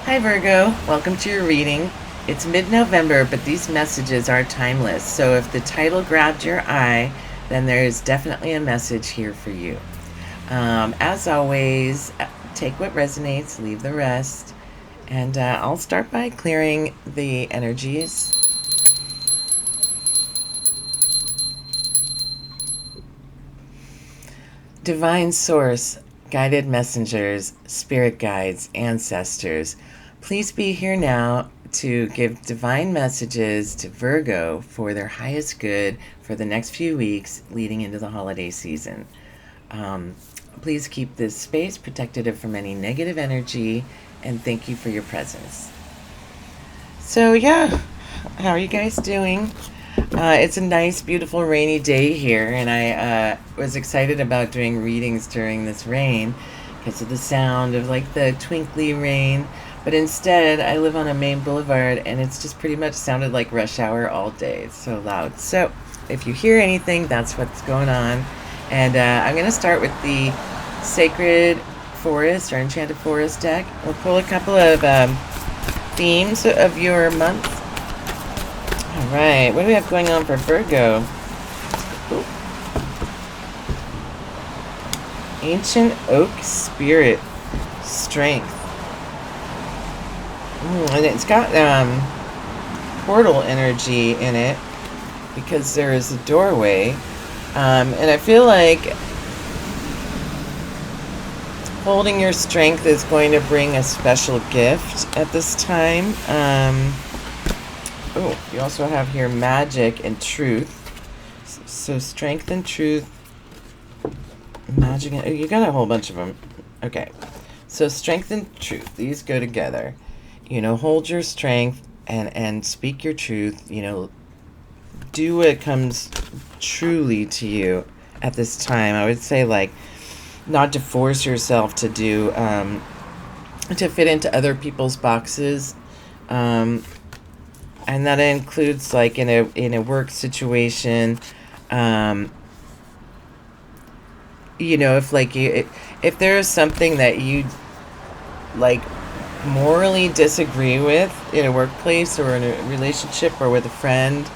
Hi Virgo, welcome to your reading. It's mid-November, but these messages are timeless. So if the title grabbed your eye, then there's definitely a message here for you. As always, take what resonates, leave the rest. And I'll start by clearing the energies. Divine Source, guided messengers, spirit guides, ancestors, please be here now to give divine messages to Virgo for their highest good for the next few weeks leading into the holiday season. Um, Please keep this space protected from any negative energy, and thank you for your presence. So, yeah, how are you guys doing? It's a nice, beautiful, rainy day here, and I was excited about doing readings during this rain because of the sound of like the twinkly rain. But instead, I live on a main boulevard, and it's just pretty much sounded like rush hour all day. It's so loud. So, if you hear anything, that's what's going on. And I'm going to start with the Sacred Forest or Enchanted Forest deck. We'll pull a couple of themes of your month. All right, what do we have going on for Virgo? Ooh. Ancient Oak Spirit, Strength. And it's got portal energy in it because there is a doorway. And I feel like holding your strength is going to bring a special gift at this time. You also have here magic and truth. So strength and truth, magic. You got a whole bunch of them. Okay. So strength and truth, these go together. Hold your strength and speak your truth. Do what comes truly to you at this time. I would say, like, not to force yourself to do, to fit into other people's boxes. And that includes, like, in a work situation, if there's something that you, like, morally disagree with in a workplace or in a relationship or with a friend,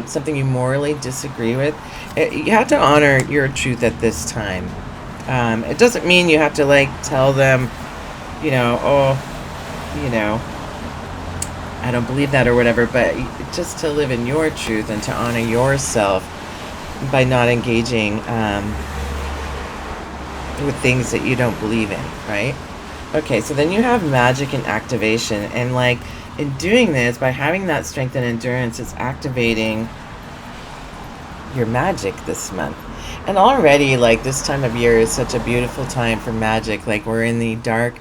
something you morally disagree with, you have to honor your truth at this time. It doesn't mean you have to, like, tell them, I don't believe that or whatever, but just to live in your truth and to honor yourself by not engaging with things that you don't believe in, right? Okay, so then you have magic and activation, and, like, in doing this, by having that strength and endurance, it's activating your magic this month. And already, like, this time of year is such a beautiful time for magic. Like, we're in the dark,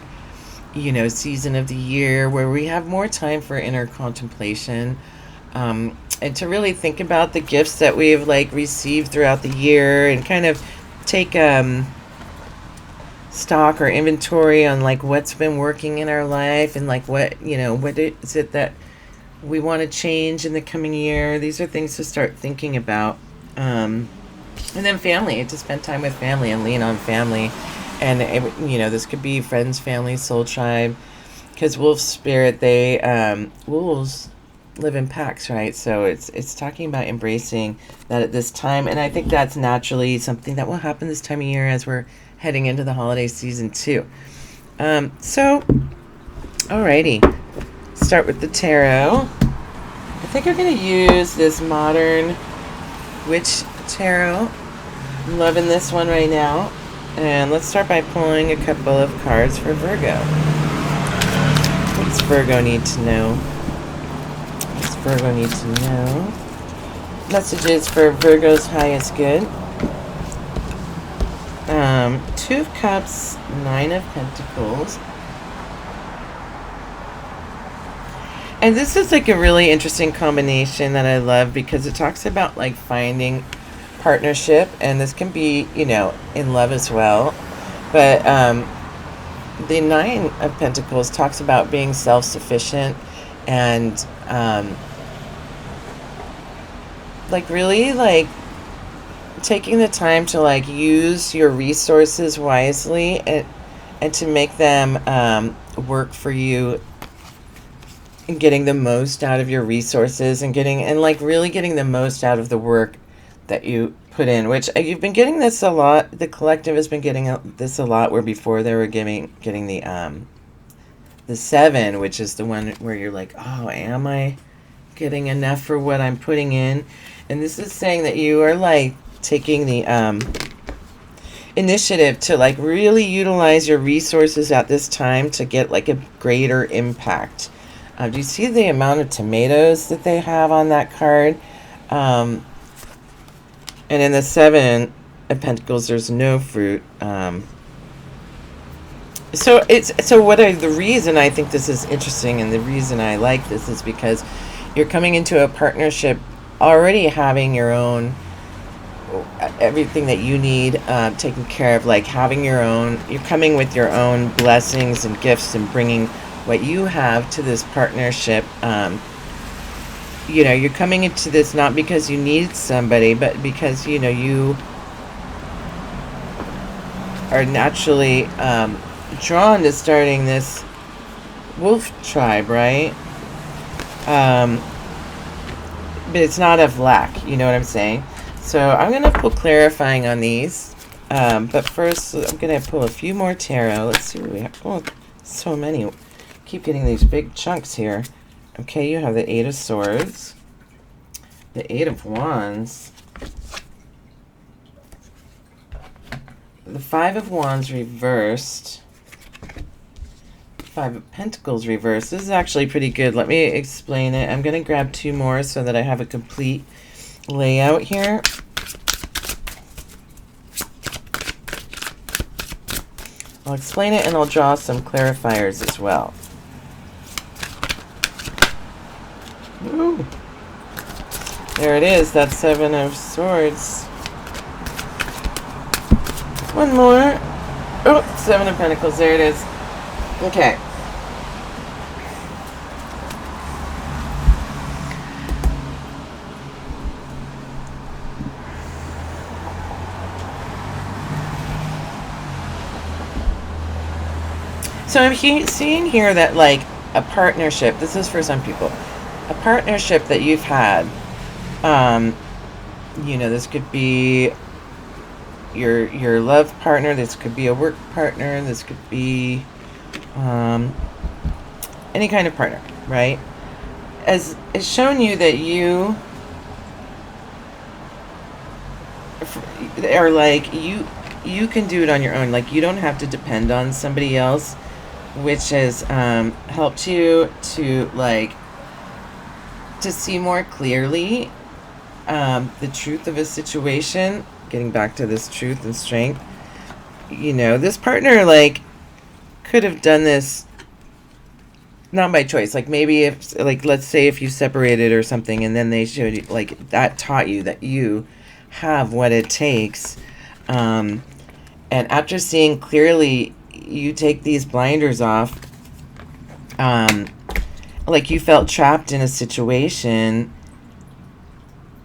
season of the year where we have more time for inner contemplation, and to really think about the gifts that we've, like, received throughout the year and kind of take stock or inventory on, like, what's been working in our life and, like, what is it that we want to change in the coming year. These are things to start thinking about. And then family, to spend time with family and lean on family. And this could be friends, family, soul tribe, because wolf spirit, wolves live in packs, right? So it's talking about embracing that at this time. And I think that's naturally something that will happen this time of year as we're heading into the holiday season too. So, alrighty, start with the tarot. I think I'm going to use this modern witch tarot. I'm loving this one right now. And let's start by pulling a couple of cards for Virgo. What does Virgo need to know? What does Virgo need to know? Messages for Virgo's highest good. Two of Cups, Nine of Pentacles. And this is, like, a really interesting combination that I love because it talks about, like, finding partnership, and this can be, in love as well. But the Nine of Pentacles talks about being self-sufficient and, like, really, like, taking the time to, like, use your resources wisely and to make them work for you, and getting the most out of your resources, and like really getting the most out of the work that you put in, which you've been getting this a lot. The collective has been getting this a lot, where before they were getting the 7, which is the one where you're like, oh, am I getting enough for what I'm putting in? And this is saying that you are like taking the initiative to like really utilize your resources at this time to get like a greater impact. Do you see the amount of tomatoes that they have on that card? And in the 7 of Pentacles, there's no fruit. So the reason I think this is interesting, and the reason I like this, is because you're coming into a partnership already having your own, everything that you need taken care of, like having your own. You're coming with your own blessings and gifts, and bringing what you have to this partnership. You're coming into this not because you need somebody, but because you are naturally drawn to starting this wolf tribe, right? But it's not of lack, you know what I'm saying? So I'm going to pull clarifying on these. But first, I'm going to pull a few more tarot. Let's see what we have. Oh, so many. Keep getting these big chunks here. Okay, you have the 8 of Swords, the 8 of Wands, the 5 of Wands reversed, 5 of Pentacles reversed. This is actually pretty good. Let me explain it. I'm going to grab 2 more so that I have a complete layout here. I'll explain it and I'll draw some clarifiers as well. Ooh. There it is, that 7 of Swords. One more. Oh, 7 of Pentacles, there it is. Okay. So I'm seeing here that like a partnership, this is for some people, a partnership that you've had, this could be your love partner, this could be a work partner, this could be any kind of partner, right? As it's shown you that you are like, you can do it on your own. Like, you don't have to depend on somebody else, which has helped you to to see more clearly the truth of a situation. Getting back to this truth and strength, this partner could have done this not by choice. Like, maybe if let's say if you separated or something, and then they showed you, that taught you that you have what it takes, and after seeing clearly, you take these blinders off. You felt trapped in a situation,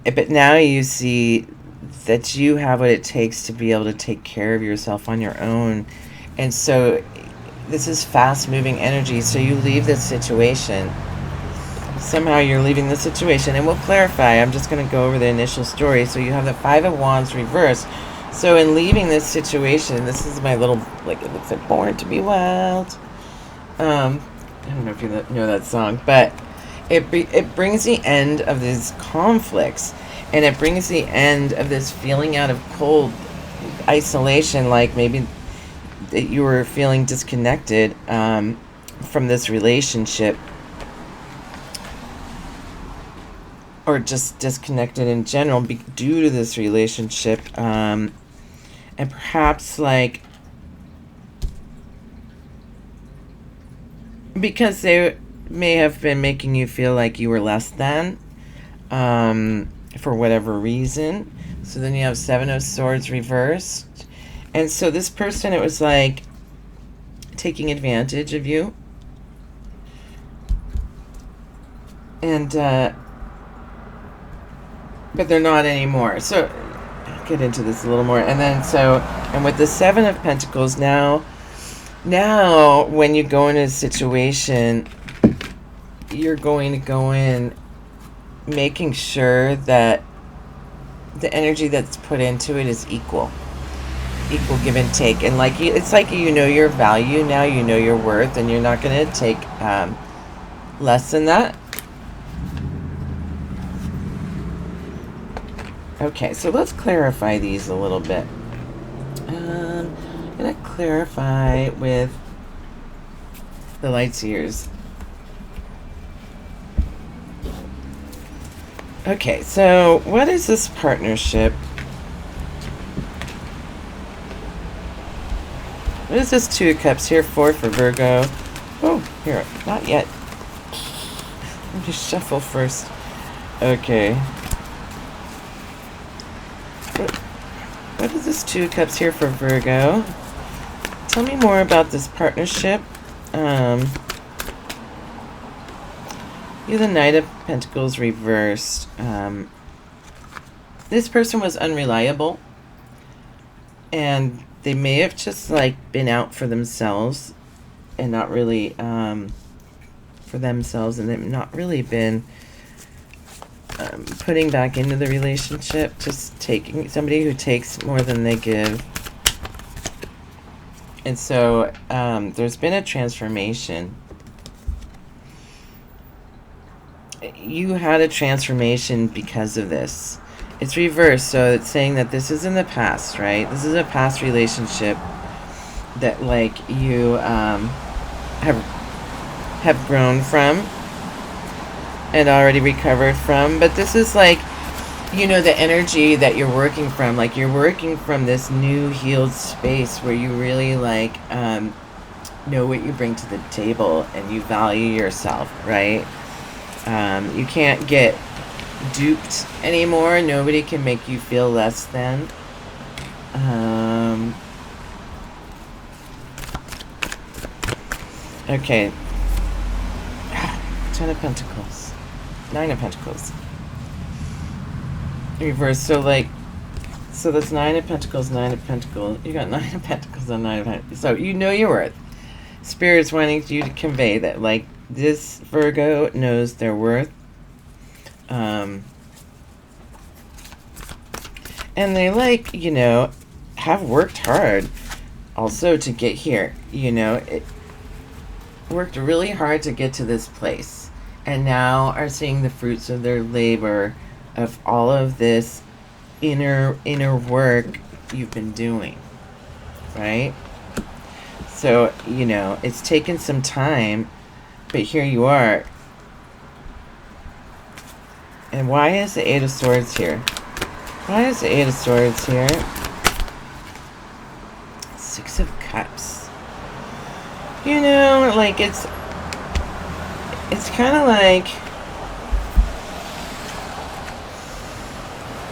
but now you see that you have what it takes to be able to take care of yourself on your own. And so this is fast moving energy. So you leave this situation. Somehow you're leaving this situation, and we'll clarify. I'm just going to go over the initial story. So you have the 5 of Wands reversed. So in leaving this situation, this is my little, it looks like Born to Be Wild. I don't know if you know that song, but it brings the end of these conflicts, and it brings the end of this feeling out of cold isolation, like maybe that you were feeling disconnected from this relationship, or just disconnected in general due to this relationship, and perhaps because they may have been making you feel like you were less than, for whatever reason. So then you have 7 of Swords reversed. And so this person, it was taking advantage of you. And, but they're not anymore. So I'll get into this a little more. And then and with the 7 of Pentacles, now Now, when you go into a situation, you're going to go in making sure that the energy that's put into it is equal give and take. And like it's like you know your value now, you know your worth, and you're not going to take less than that. Okay, so let's clarify these a little bit. I'm going to clarify with the light seers. Okay, so what is this partnership? What is this Two of Cups here for Virgo? Oh, here, not yet. Let me shuffle first. Okay. What is this Two of Cups here for Virgo? Tell me more about this partnership. You're the Knight of Pentacles reversed. This person was unreliable, and they may have just like been out for themselves and not really for themselves, and they've not really been putting back into the relationship, just taking somebody who takes more than they give. And so there's been a transformation. You had a transformation because of this. It's reversed, so it's saying that this is in the past, right? This is a past relationship that like you have grown from and already recovered from. But this is like, you know, the energy that you're working from. Like you're working from this new healed space where you really like know what you bring to the table and you value yourself, right? You can't get duped anymore. Nobody can make you feel less than. Okay. 10 of Pentacles. 9 of Pentacles. Reverse. So like, so that's 9 of Pentacles, 9 of Pentacles. You got 9 of Pentacles and 9 of Pentacles. So you know your worth. Spirit's wanting you to convey that like this Virgo knows their worth. And they like, you know, have worked hard also to get here. You know, it worked really hard to get to this place. And now are seeing the fruits of their labor, of all of this inner work you've been doing. Right? So, you know, it's taken some time, but here you are. And why is the Eight of Swords here? Why is the Eight of Swords here? Six of Cups. You know, like it's kind of like,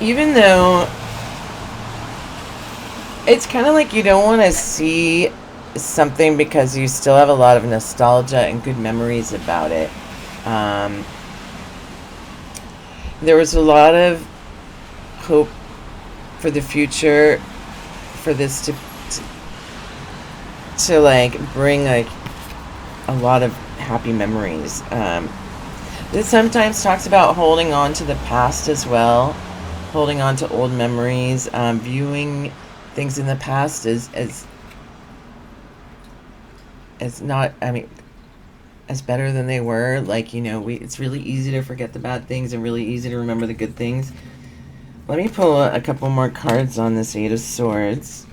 even though it's kind of like you don't want to see something because you still have a lot of nostalgia and good memories about it. There was a lot of hope for the future, for this to like bring like a lot of happy memories. This sometimes talks about holding on to the past as well, holding on to old memories, viewing things in the past as not, I mean, as better than they were. Like, you know, it's really easy to forget the bad things and really easy to remember the good things. Let me pull a couple more cards on this Eight of Swords.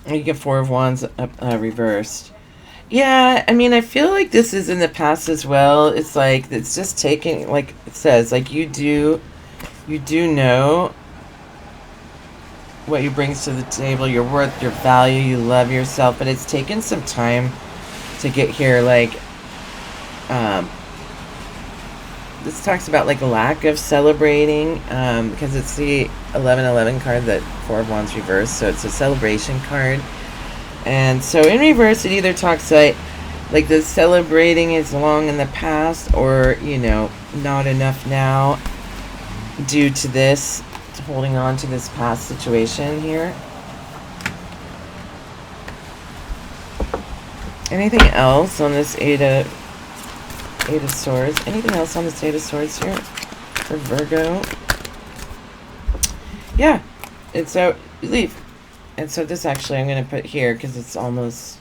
You get Four of Wands reversed. Yeah, I mean, I feel like this is in the past as well. It's like, it's just taking, like it says, like you do know what you bring to the table, your worth, your value, you love yourself, but it's taken some time to get here. Like, this talks about like a lack of celebrating, because it's the 1111 card, that Four of Wands reversed, so it's a celebration card. And so in reverse, it either talks like like the celebrating is long in the past, or not enough now due to this, holding on to this past situation here. Anything else on this Eight of Swords? Anything else on this Eight of Swords here for Virgo? Yeah, and so leave. And so this actually I'm going to put here because it's almost,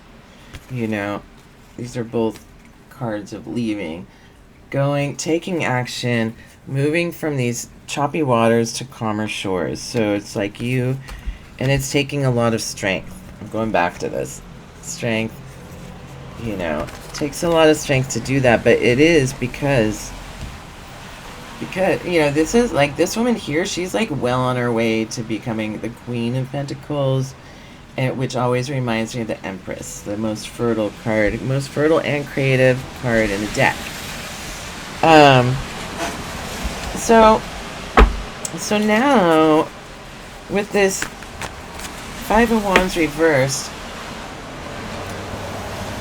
these are both cards of leaving. Going, taking action, moving from these choppy waters to calmer shores. So it's like and it's taking a lot of strength. I'm going back to this. Strength, takes a lot of strength to do that, but it is because this is like, this woman here, she's like well on her way to becoming the Queen of Pentacles, and which always reminds me of the Empress, the most fertile card, most fertile and creative card in the deck. So now with this Five of Wands reversed,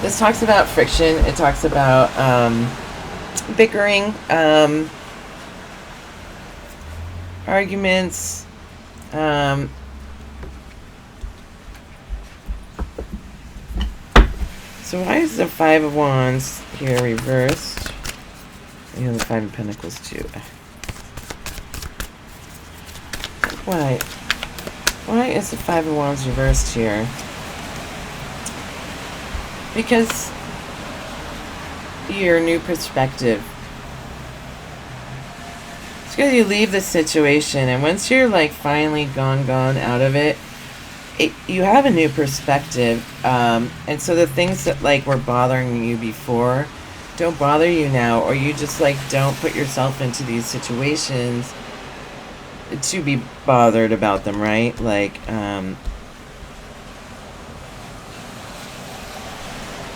this talks about friction. It talks about bickering, arguments, so why is the Five of Wands here reversed? The Five of Pentacles too. Why is the Five of Wands reversed here? Because your new perspective. It's because you leave the situation, and once you're like finally gone out of it, you have a new perspective. And so the things that like were bothering you before don't bother you now, or you just like don't put yourself into these situations to be bothered about them, right? Like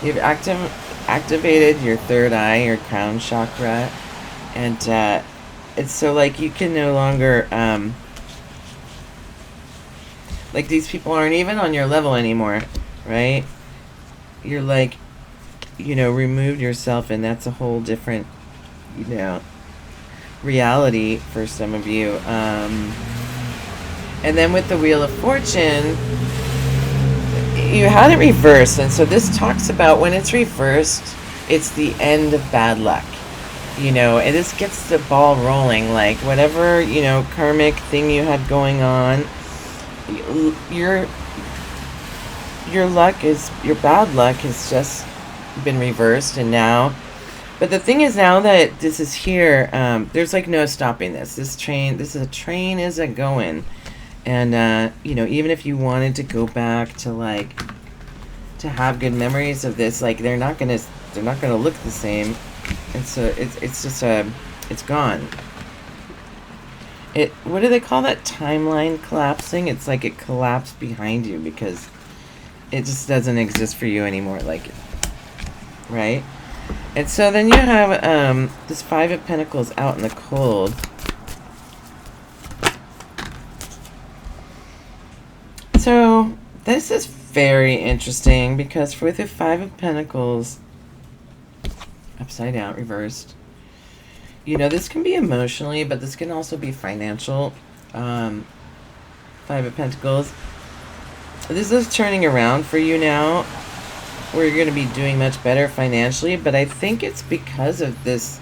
you've activated your third eye, your crown chakra, and it's so like you can no longer like these people aren't even on your level anymore, right? You're like, removed yourself, and that's a whole different, reality for some of you. And then with the Wheel of Fortune, you had it reversed, and so this talks about when it's reversed, it's the end of bad luck. And this gets the ball rolling, like whatever, karmic thing you had going on, your bad luck has just been reversed, and now, but the thing is, now that this is here, there's like no stopping this train is a going, and even if you wanted to go back to like to have good memories of this, like they're not gonna look the same, and so it's just it's gone. What do they call that? Timeline collapsing. It's like it collapsed behind you because it just doesn't exist for you anymore, like, right? And so then you have this Five of Pentacles out in the cold. So this is very interesting because with the Five of Pentacles upside down, reversed, this can be emotionally, but this can also be financial. Five of Pentacles. This is turning around for you now, where you're going to be doing much better financially, but I think it's because of this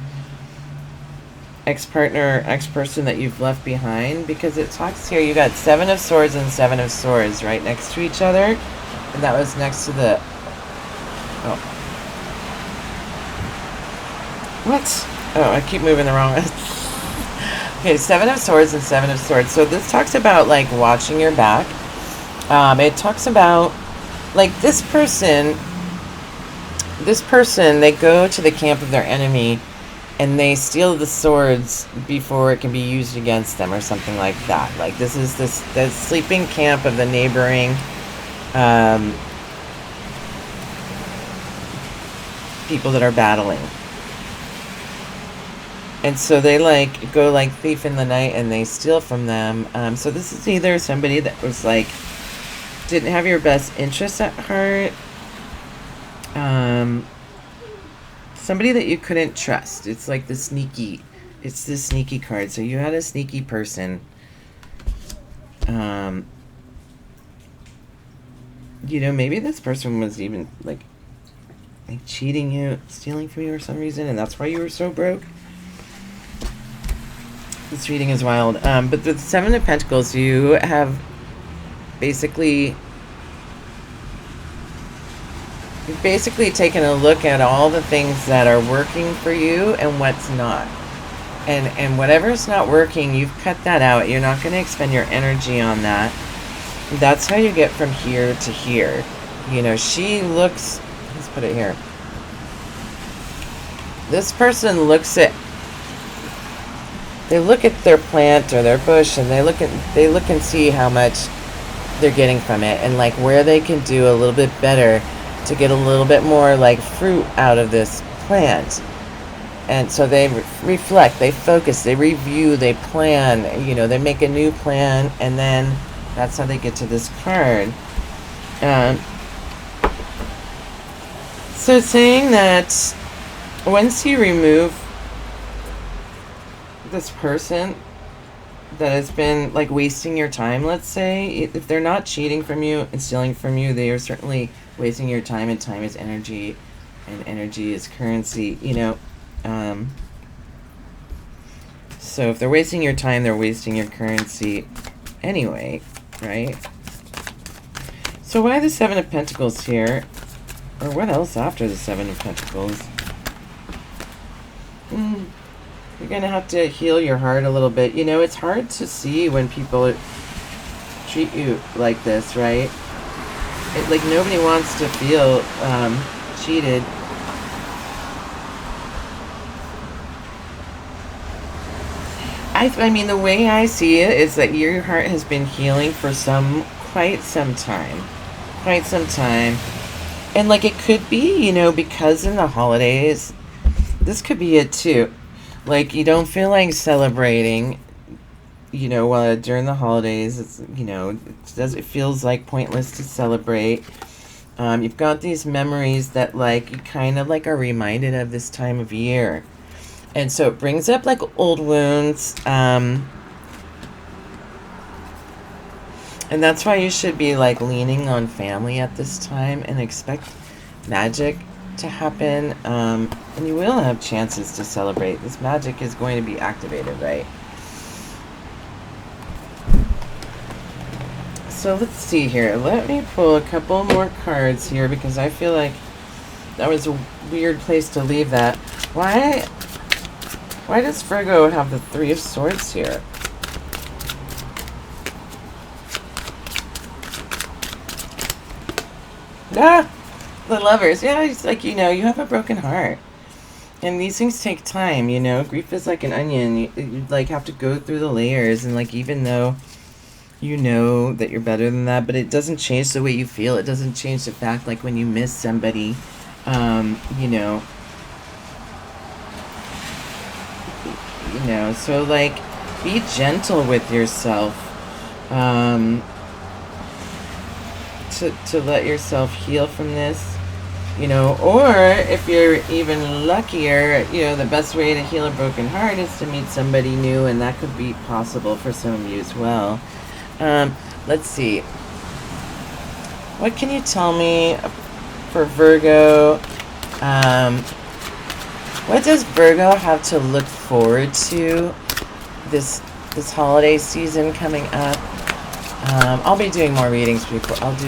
ex-partner, ex-person that you've left behind, because it talks here, you got Seven of Swords and Seven of Swords right next to each other, and that was next to the... Oh. What? Oh, I keep moving the wrong way. Okay, Seven of Swords and Seven of Swords. So this talks about, like, watching your back. It talks about, like, this person, they go to the camp of their enemy, and they steal the swords before it can be used against them, or something like that. Like, this is the sleeping camp of the neighboring people that are battling. And so they like go like thief in the night and they steal from them. So this is either somebody that was like didn't have your best interests at heart, somebody that you couldn't trust. It's like the sneaky card. So you had a sneaky person. You know, maybe this person was even like cheating you, stealing from you for some reason, and that's why you were so broke. This reading is wild. But the Seven of Pentacles, you have basically you've basically taken a look at all the things that are working for you and what's not. And whatever's not working, you've cut that out. You're not going to expend your energy on that. That's how you get from here to here. You know, she looks... Let's put it here. This person looks at... They look at their plant or their bush, and they look and see how much they're getting from it, and like where they can do a little bit better to get a little bit more like fruit out of this plant. And so they reflect, they focus, they review, they plan, you know, they make a new plan, and then that's how they get to this card. So saying that once you remove this person that has been like wasting your time, let's say, if they're not cheating from you and stealing from you, they are certainly wasting your time, and time is energy, and energy is currency, you know. So if they're wasting your time, they're wasting your currency anyway, right? So why the Seven of Pentacles here? Or what else after the Seven of Pentacles? You're going to have to heal your heart a little bit. You know, it's hard to see when people treat you like this, right? Like, nobody wants to feel cheated. I mean, the way I see it is that your heart has been healing for quite some time. And like, it could be, you know, because in the holidays, this could be it too. Like, you don't feel like celebrating, you know, during the holidays. It's, you know, it feels like pointless to celebrate. You've got these memories that like you kind of like are reminded of this time of year. And so it brings up like old wounds. And that's why you should be like leaning on family at this time and expect magic to happen. And you will have chances to celebrate. This magic is going to be activated, right? So let's see here. Let me pull a couple more cards here because I feel like that was a weird place to leave that. Why does Virgo have the Three of Swords here? Ah! The Lovers. Yeah, it's like, you know, you have a broken heart. And these things take time, you know? Grief is like an onion. You like, have to go through the layers. And, like, even though you know that you're better than that, but it doesn't change the way you feel. It doesn't change the fact, like, when you miss somebody, you know... You know, so like, be gentle with yourself, to let yourself heal from this, you know, or if you're even luckier, you know, the best way to heal a broken heart is to meet somebody new, and that could be possible for some of you as well. Let's see. What can you tell me for Virgo? What does Virgo have to look forward to this holiday season coming up? I'll be doing more readings. I'll do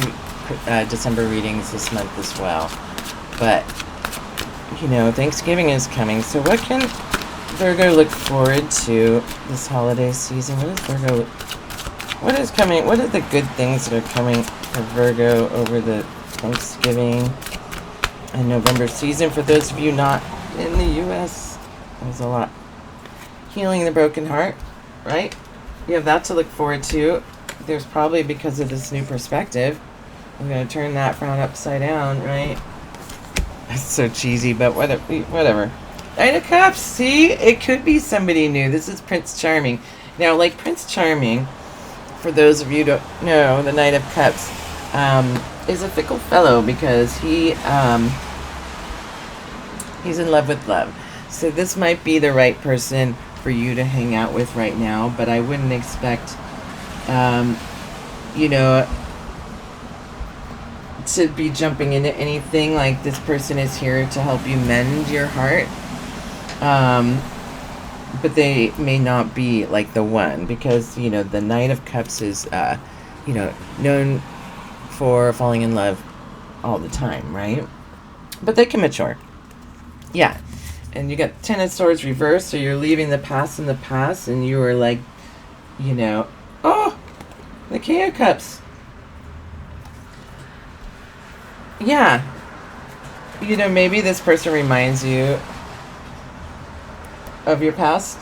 December readings this month as well. But, you know, Thanksgiving is coming. So what can Virgo look forward to this holiday season? What is coming? What are the good things that are coming for Virgo over the Thanksgiving and November season? For those of you not in the U.S., there's a lot. Healing the broken heart, right? You have that to look forward to. There's probably, because of this new perspective, I'm going to turn that frown upside down, right? That's so cheesy, but whatever. Knight of Cups, see? It could be somebody new. This is Prince Charming. Now, like Prince Charming, for those of you who don't know, the Knight of Cups is a fickle fellow because he He's in love with love. So this might be the right person for you to hang out with right now, but I wouldn't expect, um, you know, to be jumping into anything. Like, this person is here to help you mend your heart. But they may not be like the one, because, the Knight of Cups is, known for falling in love all the time, right? But they can mature. Yeah. And you got Ten of Swords reversed, so you're leaving the past in the past, and you are like, oh, the King of Cups. Yeah. Maybe this person reminds you of your past,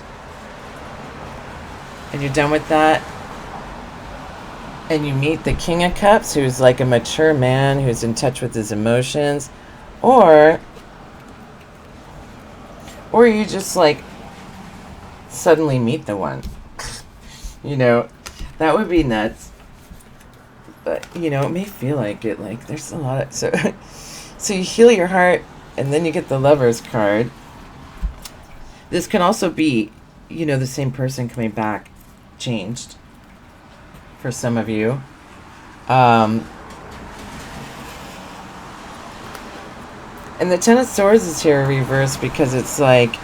and you're done with that, and you meet the King of Cups, who's like a mature man who's in touch with his emotions, or you just like suddenly meet the one. That would be nuts. But it may feel like it. Like, there's a lot of so you heal your heart, and then you get the Lover's card. This can also be, the same person coming back, changed, for some of you. And the Ten of Swords is here reversed because it's like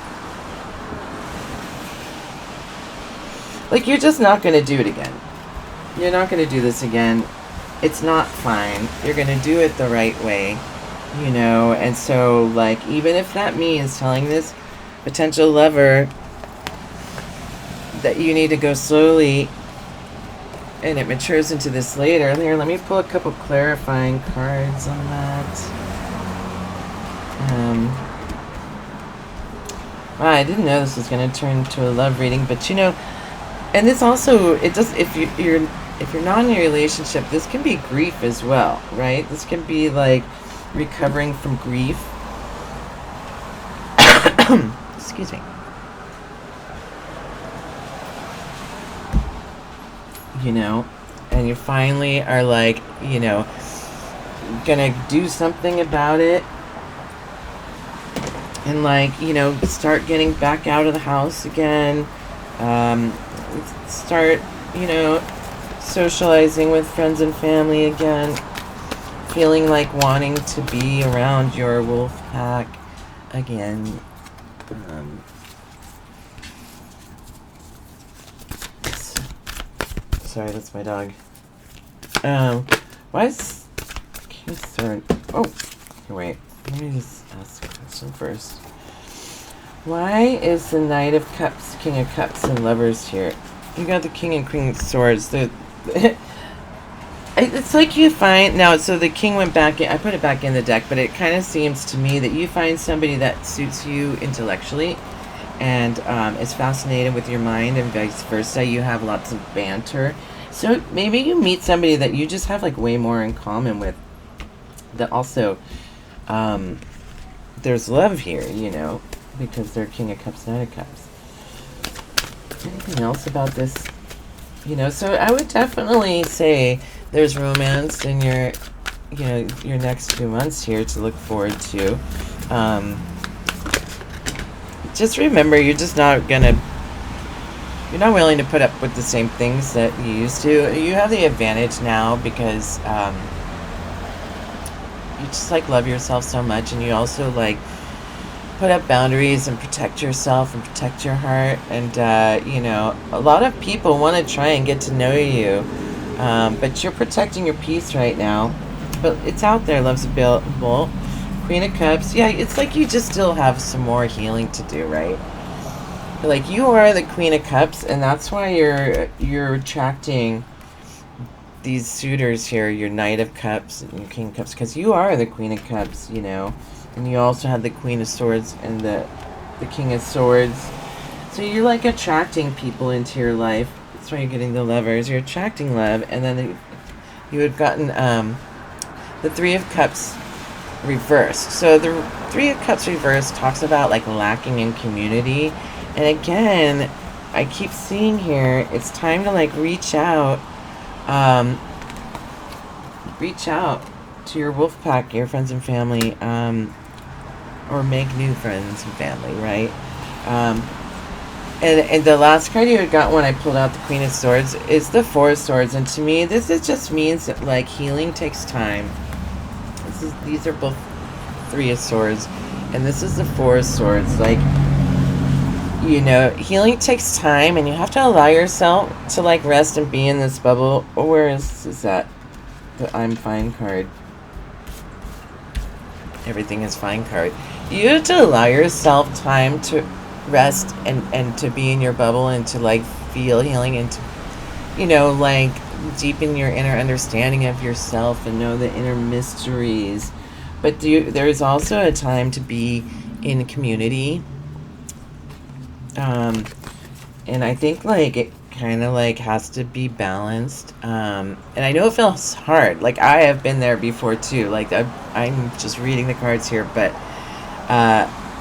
you're just not going to do it again. You're not going to do this again. It's not fine. You're going to do it the right way, and so, like, even if that means telling this potential lover that you need to go slowly and it matures into this later. Here, let me pull a couple clarifying cards on that. Wow, I didn't know this was going to turn into a love reading, but and this also, it does, if you're not in a relationship, this can be grief as well, right? This can be like recovering from grief. Excuse me. And you finally are like, gonna do something about it. And like, start getting back out of the house again. Start, socializing with friends and family again. Feeling like wanting to be around your wolf pack again. Sorry, that's my dog. Why is King Sword? Oh, wait. Let me just ask a question first. Why is the Knight of Cups, King of Cups, and Lovers here? You got the King and Queen of Swords. It's like you find now. So the King went back in. I put it back in the deck, but it kind of seems to me that you find somebody that suits you intellectually, and is fascinated with your mind, and vice versa. You have lots of banter. So maybe you meet somebody that you just have like way more in common with. That also, there's love here, because they're King of Cups, Knight of Cups. Anything else about this? So I would definitely say there's romance in your next few months here to look forward to. Just remember, you're not willing to put up with the same things that you used to. You have the advantage now because you just like love yourself so much, and you also like put up boundaries and protect yourself and protect your heart. And a lot of people want to try and get to know you, but you're protecting your peace right now. But it's out there. Love's available. Queen of Cups. Yeah, it's like you just still have some more healing to do, right? Like, you are the Queen of Cups, and that's why you're attracting these suitors here, your Knight of Cups and your King of Cups, because you are the Queen of Cups, and you also have the Queen of Swords and the King of Swords. So you're like attracting people into your life. That's why you're getting the Lovers. You're attracting love, and then you had gotten the Three of Cups reversed. So the Three of Cups reversed talks about like lacking in community. And again, I keep seeing here, it's time to like reach out to your wolf pack, your friends and family. or make new friends and family, right? Um, and the last card you had got when I pulled out the Queen of Swords is the Four of Swords, and to me, just means that like healing takes time. These are both Three of Swords, and this is the Four of Swords. Like, you know, healing takes time, and you have to allow yourself to like rest and be in this bubble. Where is that? The I'm fine card. Everything is fine card. You have to allow yourself time to rest and to be in your bubble and to like feel healing and to, you know, like deepen your inner understanding of yourself and know the inner mysteries. But there's also a time to be in community. And I think like it kind of like has to be balanced. And I know it feels hard. Like I have been there before too. Like I'm just reading the cards here, but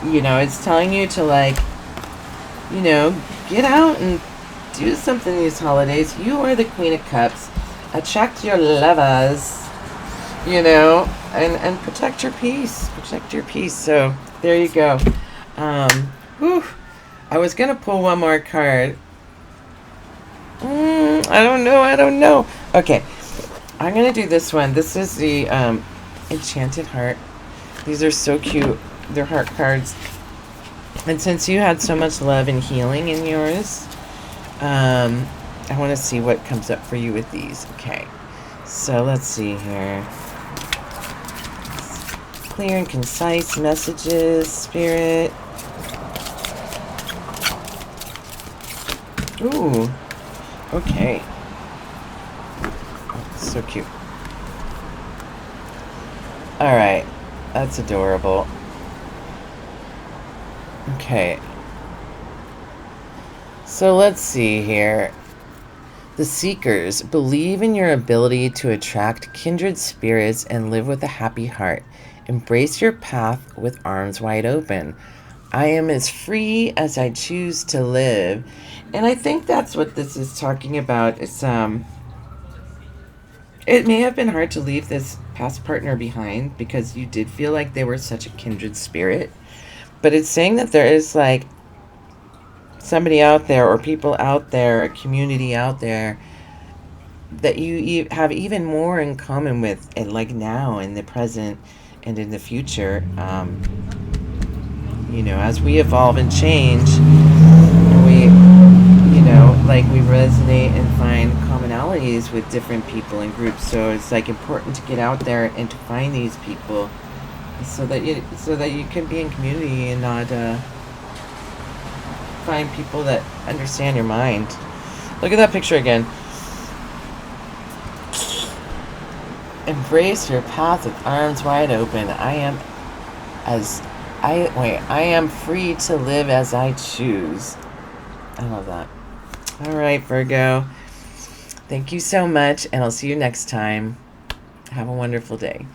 you know, it's telling you to like, you know, get out and do something these holidays. You are the Queen of Cups. Attract your lovers, you know, and protect your peace. Protect your peace. So there you go. Whew. I was gonna pull one more card. I don't know. Okay, I'm gonna do this one. This is the Enchanted Heart. These are so cute. They're heart cards. And since you had so much love and healing in yours, I want to see what comes up for you with these. Okay, so let's see here. Clear and concise messages, Spirit. Ooh, okay. Oh, so cute. Alright, that's adorable. Okay. So let's see here. The Seekers. Believe in your ability to attract kindred spirits and live with a happy heart. Embrace your path with arms wide open. I am as free as I choose to live. And I think that's what this is talking about. It's it may have been hard to leave this past partner behind because you did feel like they were such a kindred spirit. But it's saying that there is like somebody out there or people out there, a community out there that you have even more in common with, and like now in the present and in the future. You know, as we evolve and change, we, you know, like we resonate and find commonalities with different people and groups. So it's like important to get out there and to find these people, so that you can be in community and not find people that understand your mind. Look at that picture again. Embrace your path with arms wide open. I am free to live as I choose. I love that. All right, Virgo. Thank you so much, and I'll see you next time. Have a wonderful day.